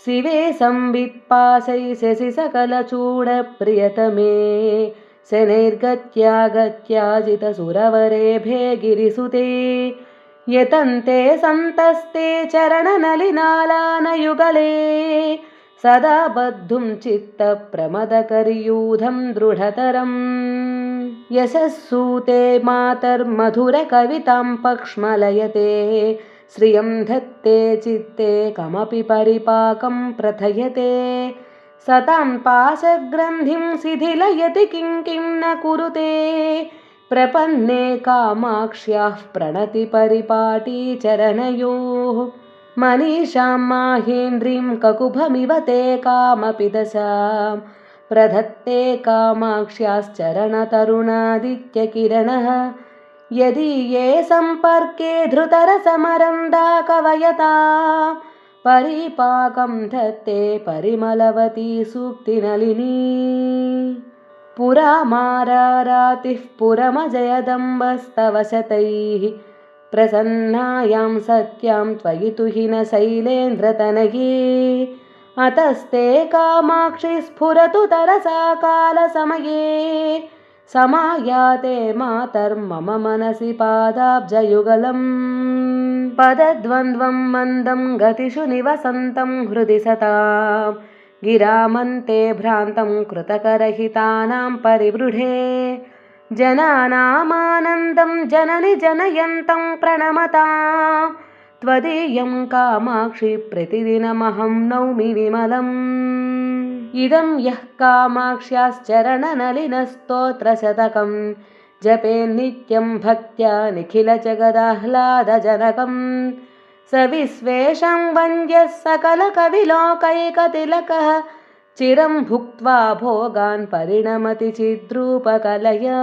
शिवे संवित्पाशैशसि सकलचूडप्रियतमे शनैर्गत्यागत्याजितसुरवरेभे गिरिसुते यतन्ते सन्तस्ते चरणनलिनालानयुगले सदा बद्धुं चित्तप्रमदकरियूधं दृढतरम् यशस्सूते मातर्मधुरकवितां पक्ष्मलयते श्रियं धत्ते चित्ते कमपि परिपाकं प्रथयते सतां पाशग्रन्थिं शिथिलयति किं न कुरुते प्रपन्ने कामाक्ष्याः प्रणतिपरिपाटी चरणयोः मनीषां माहेन्द्रीं ककुभमिव ते कामपि दशां प्रधत्ते कामाक्ष्याश्चरणतरुणादित्यकिरणः यदीये सम्पर्के धृतरसमरन्दा कवयता परिपाकं धत्ते परिमलवती सूक्तिनलिनी पुरा मारारातिः पुरमजयदम्बस्तव शतैः प्रसन्नायां सत्यां त्वयि तुहिनशैलेन्द्रतनये अतस्ते कामाक्षि स्फुरतु तरसा कालसमये समायाते मातर्मम मनसि पादाब्जयुगलम् पदद्वन्द्वं मन्दं गतिषु निवसन्तं हृदि सतां गिरामन्ते भ्रान्तं कृतकरहितानां परिवृढे जनानामानन्दं जननि जनयन्तं प्रणमतां त्वदीयं कामाक्षि प्रतिदिनमहं नौमि विमलम् इदं यः कामाक्ष्याश्चरणनलिनस्तोत्रशतकं जपेन्नित्यं भक्त्या निखिलजगदाह्लादजनकं स विश्वेशं वन्द्यः सकलकविलोकैकतिलकः चिरं भुक्त्वा भोगान् परिणमति चिद्रूपकलया।